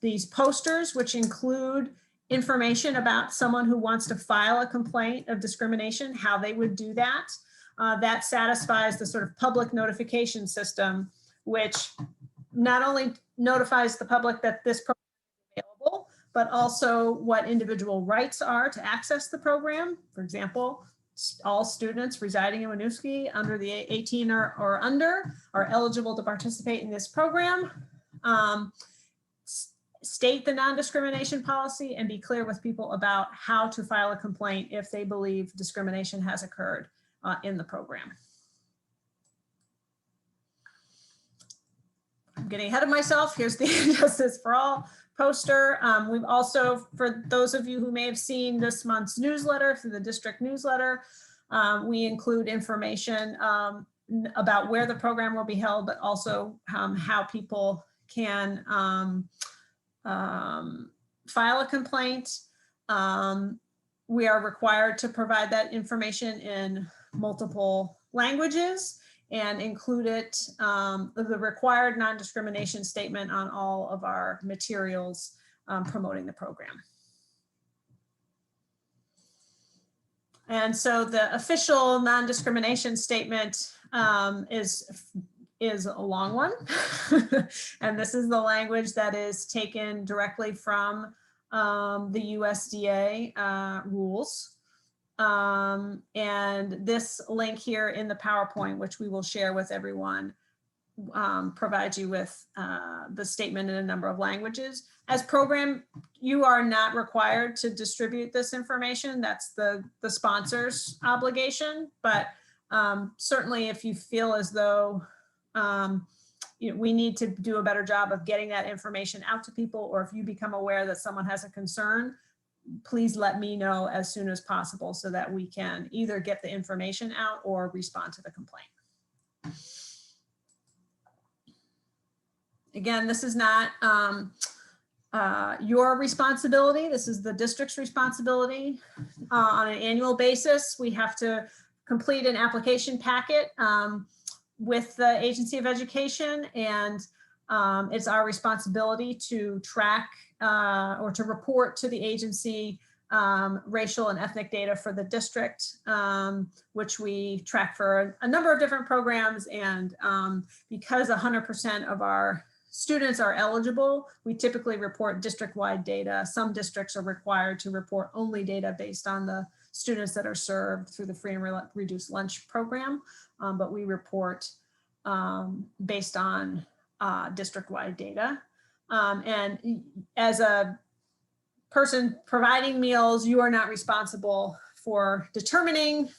these posters, which include information about someone who wants to file a complaint of discrimination, how they would do that. That satisfies the sort of public notification system, which not only notifies the public that this program is available, but also what individual rights are to access the program. For example, all students residing in Winooski under the 18 or under are eligible to participate in this program. State the non-discrimination policy and be clear with people about how to file a complaint if they believe discrimination has occurred in the program. I'm getting ahead of myself. Here's the Justice for All poster. We've also, for those of you who may have seen this month's newsletter through the district newsletter, we include information about where the program will be held, but also how people can file a complaint. We are required to provide that information in multiple languages and include it, the required non-discrimination statement on all of our materials promoting the program. And so the official non-discrimination statement is is a long one. And this is the language that is taken directly from the USDA rules. And this link here in the PowerPoint, which we will share with everyone, provides you with the statement in a number of languages. As program, you are not required to distribute this information. That's the sponsor's obligation. But certainly if you feel as though we need to do a better job of getting that information out to people, or if you become aware that someone has a concern, please let me know as soon as possible so that we can either get the information out or respond to the complaint. Again, this is not your responsibility. This is the district's responsibility. On an annual basis, we have to complete an application packet with the Agency of Education, and it's our responsibility to track or to report to the agency racial and ethnic data for the district, which we track for a number of different programs. And because 100% of our students are eligible, we typically report district-wide data. Some districts are required to report only data based on the students that are served through the free and reduced lunch program, but we report based on district-wide data. And as a person providing meals, you are not responsible for determining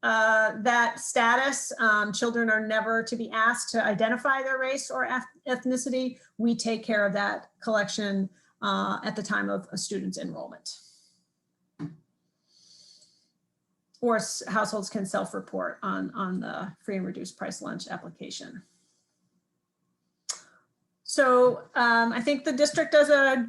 that status. Children are never to be asked to identify their race or ethnicity. We take care of that collection at the time of a student's enrollment. Or households can self-report on the free and reduced price lunch application. So I think the district does a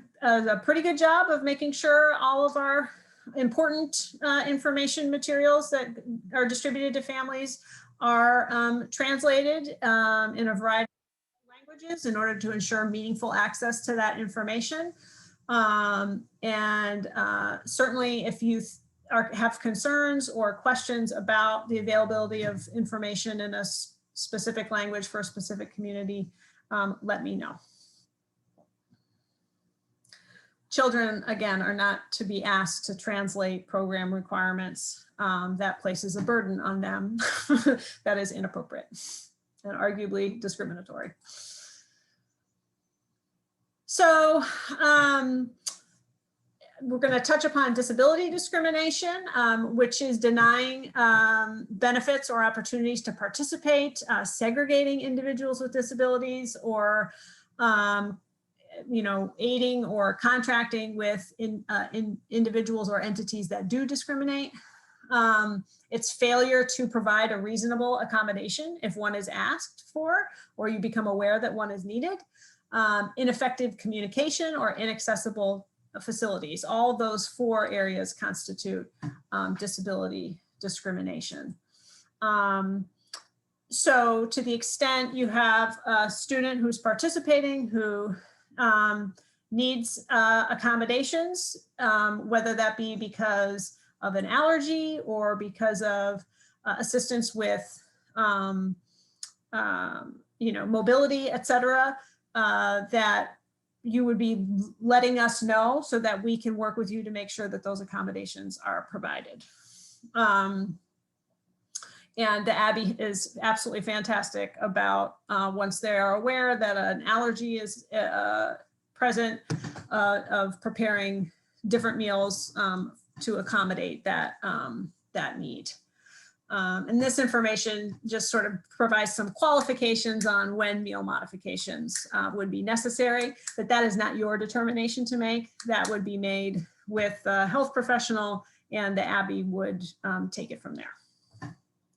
pretty good job of making sure all of our important information materials that are distributed to families are translated in a variety of languages in order to ensure meaningful access to that information. Certainly if you have concerns or questions about the availability of information in a specific language for a specific community, let me know. Children, again, are not to be asked to translate program requirements. That places a burden on them that is inappropriate and arguably discriminatory. So we're going to touch upon disability discrimination, which is denying benefits or opportunities to participate, segregating individuals with disabilities, or aiding or contracting with individuals or entities that do discriminate. It's failure to provide a reasonable accommodation if one is asked for, or you become aware that one is needed. Ineffective communication or inaccessible facilities. All those four areas constitute disability discrimination. So to the extent you have a student who's participating who needs accommodations, whether that be because of an allergy or because of assistance with mobility, et cetera, that you would be letting us know so that we can work with you to make sure that those accommodations are provided. And the Abbey is absolutely fantastic about once they are aware that an allergy is present, of preparing different meals to accommodate that, that need. And this information just sort of provides some qualifications on when meal modifications would be necessary, but that is not your determination to make. That would be made with a health professional, and the Abbey would take it from there.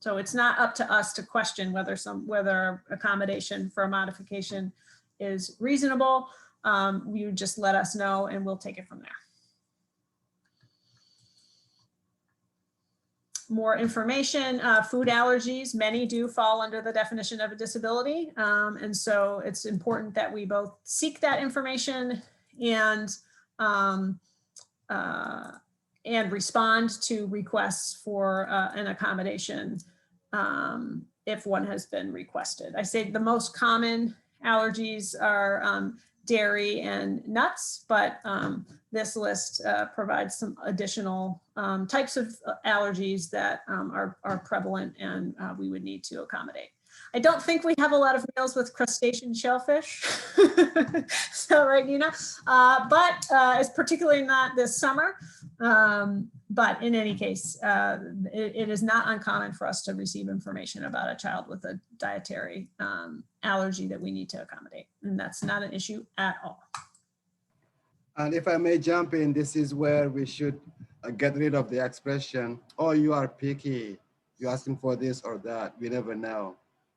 So it's not up to us to question whether accommodation for a modification is reasonable. You just let us know and we'll take it from there. More information, food allergies, many do fall under the definition of a disability. And so it's important that we both seek that information and respond to requests for an accommodation if one has been requested. I say the most common allergies are dairy and nuts, but this list provides some additional types of allergies that are prevalent and we would need to accommodate. I don't think we have a lot of meals with crustacean shellfish. So, right, Nina, but it's particularly not this summer. But in any case, it is not uncommon for us to receive information about a child with a dietary allergy that we need to accommodate. And that's not an issue at all. And if I may jump in, this is where we should get rid of the expression, oh, you are picky, you're asking for this or that, we never know.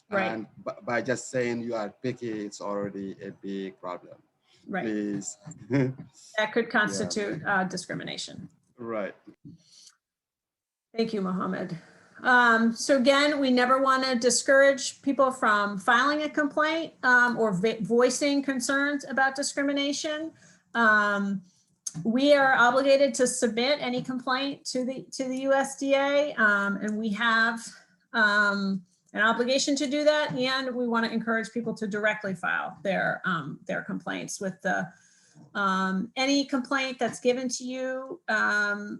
Right. And by just saying you are picky, it's already a big problem. Right. Please. That could constitute discrimination. Right. Thank you, Mohammed. So again, we never want to discourage people from filing a complaint or voicing concerns about discrimination. We are obligated to submit any complaint to the USDA, and we have an obligation to do that. And we want to encourage people to directly file their complaints with the any complaint that's given to you,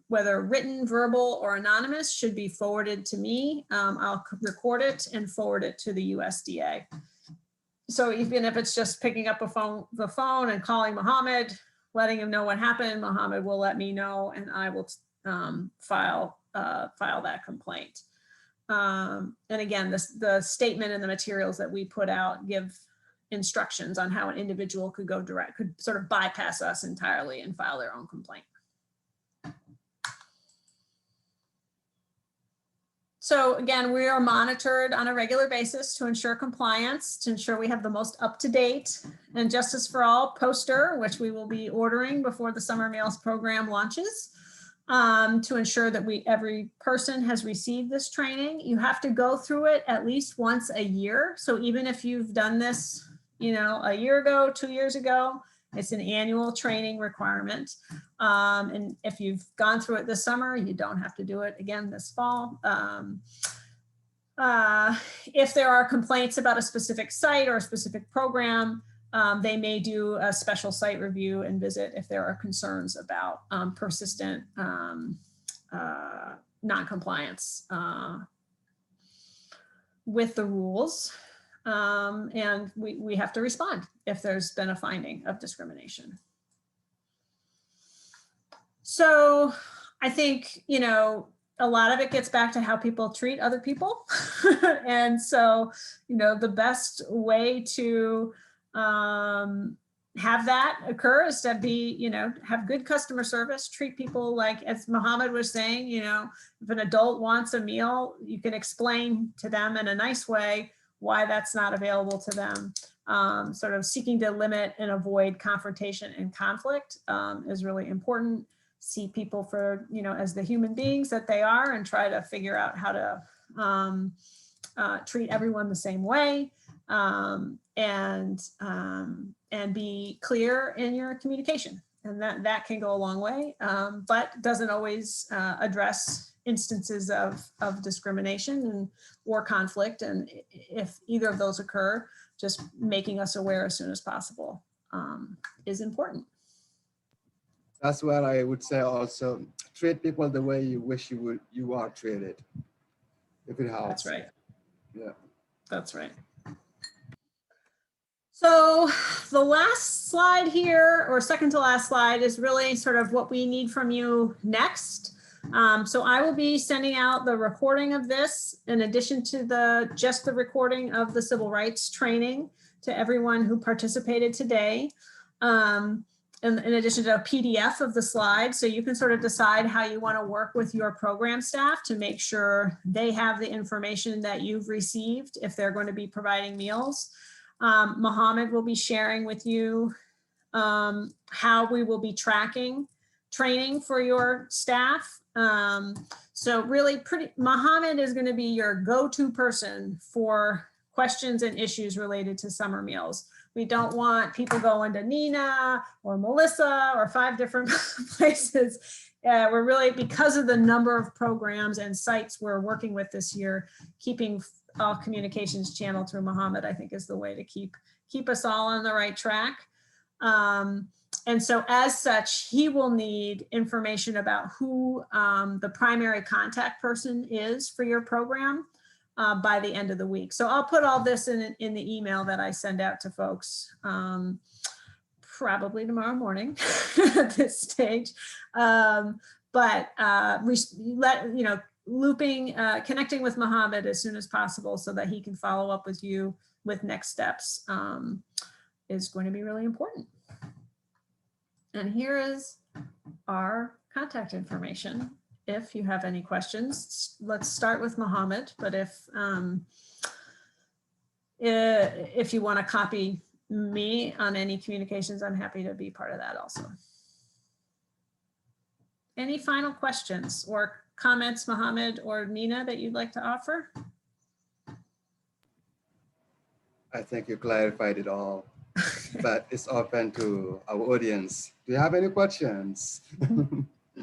whether written, verbal, or anonymous, should be forwarded to me. I'll record it and forward it to the USDA. So even if it's just picking up the phone and calling Mohammed, letting him know what happened, Mohammed will let me know, and I will file that complaint. And again, the statement and the materials that we put out give instructions on how an individual could sort of bypass us entirely and file their own complaint. So again, we are monitored on a regular basis to ensure compliance, to ensure we have the most up-to-date and Justice for All poster, which we will be ordering before the Summer Meals program launches, to ensure that every person has received this training. You have to go through it at least once a year. So even if you've done this, a year ago, 2 years ago, it's an annual training requirement. And if you've gone through it this summer, you don't have to do it again this fall. If there are complaints about a specific site or a specific program, they may do a special site review and visit if there are concerns about persistent non-compliance with the rules. And we have to respond if there's been a finding of discrimination. So I think, a lot of it gets back to how people treat other people. And so, the best way to have that occur is to be, have good customer service, treat people like, as Mohammed was saying, if an adult wants a meal, you can explain to them in a nice way why that's not available to them. Sort of seeking to limit and avoid confrontation and conflict is really important. See people for, as the human beings that they are, and try to figure out how to treat everyone the same way, and be clear in your communication. And that can go a long way, but doesn't always address instances of discrimination or conflict. And if either of those occur, just making us aware as soon as possible is important. That's what I would say also. Treat people the way you wish you are treated, if it helps. That's right. Yeah. That's right. So the last slide here, or second to last slide, is really sort of what we need from you next. So I will be sending out the recording of this in addition to just the recording of the civil rights training to everyone who participated today. In addition to a PDF of the slides, so you can sort of decide how you want to work with your program staff to make sure they have the information that you've received if they're going to be providing meals. Mohammed will be sharing with you how we will be tracking training for your staff. So really Mohammed is going to be your go-to person for questions and issues related to summer meals. We don't want people going to Nina or Melissa or 5 different places. We're really, because of the number of programs and sites we're working with this year, keeping all communications channeled through Mohammed, I think is the way to keep us all on the right track. And so as such, he will need information about who the primary contact person is for your program by the end of the week. So I'll put all this in the email that I send out to folks probably tomorrow morning at this stage. But connecting with Mohammed as soon as possible so that he can follow up with you with next steps is going to be really important. And here is our contact information. If you have any questions, let's start with Mohammed. But if you want to copy me on any communications, I'm happy to be part of that also. Any final questions or comments, Mohammed or Nina, that you'd like to offer? I think you clarified it all, but it's open to our audience. Do you have any questions?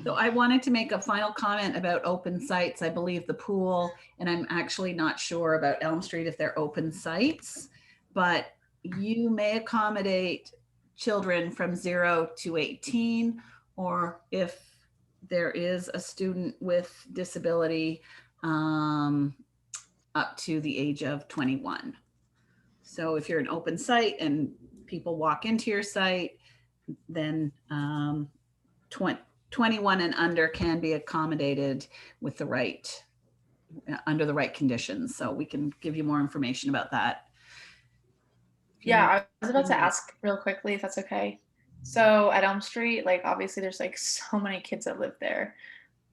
So I wanted to make a final comment about open sites. I believe the pool, and I'm actually not sure about Elm Street if they're open sites, but you may accommodate children from 0 to 18, or if there is a student with disability up to the age of 21. So if you're an open site and people walk into your site, then 21 and under can be accommodated with the right, under the right conditions. So we can give you more information about that. Yeah, I was about to ask real quickly if that's okay. So at Elm Street, like obviously there's like so many kids that live there.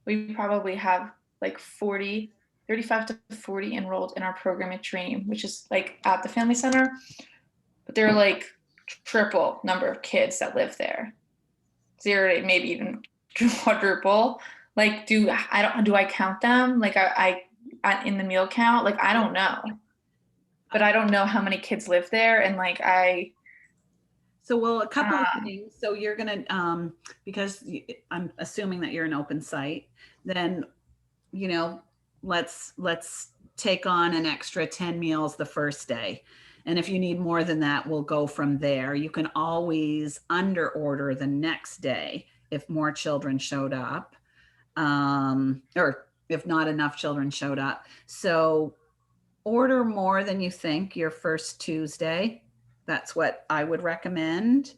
We probably have like 35 to 40 enrolled in our program at Dream, which is like at the family center, but they're like triple number of kids that live there. 0 to maybe even quadruple. Like, do I count them? Like I in the meal count? Like, I don't know, but I don't know how many kids live there. And like, So, well, a couple of things. So you're going to, because I'm assuming that you're an open site, then, you know, let's take on an extra 10 meals the first day. And if you need more than that, we'll go from there. You can always under order the next day if more children showed up, or if not enough children showed up. So order more than you think your first Tuesday. That's what I would recommend.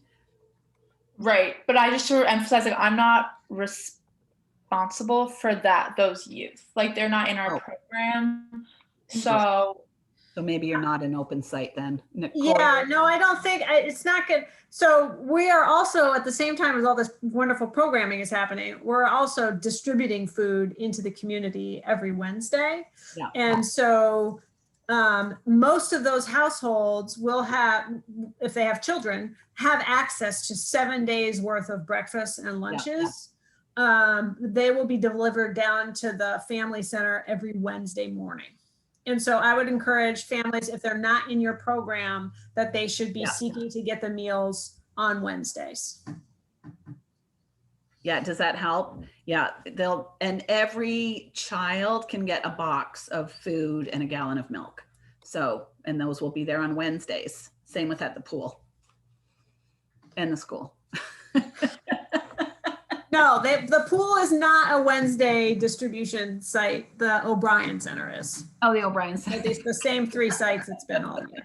Right. But I just sort of emphasize, like, I'm not responsible for those youth. Like, they're not in our program. So maybe you're not an open site then. Yeah, no, I don't think it's not good. So we are also, at the same time as all this wonderful programming is happening, we're also distributing food into the community every Wednesday. Yeah. And so most of those households will have, if they have children, have access to 7 days worth of breakfast and lunches. They will be delivered down to the family center every Wednesday morning. And so I would encourage families, if they're not in your program, that they should be seeking to get the meals on Wednesdays. Yeah, does that help? Yeah, and every child can get a box of food and a gallon of milk. So, and those will be there on Wednesdays. Same with at the pool and the school. No, the pool is not a Wednesday distribution site. The O'Brien Center is. Oh, the O'Brien Center. It's the same 3 sites it's been all year.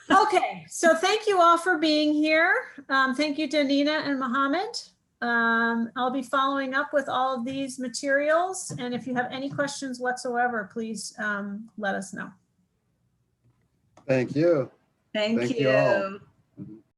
Okay, so thank you all for being here. Thank you to Nina and Mohammed. I'll be following up with all of these materials. And if you have any questions whatsoever, please let us know. Thank you. Thank you. You all.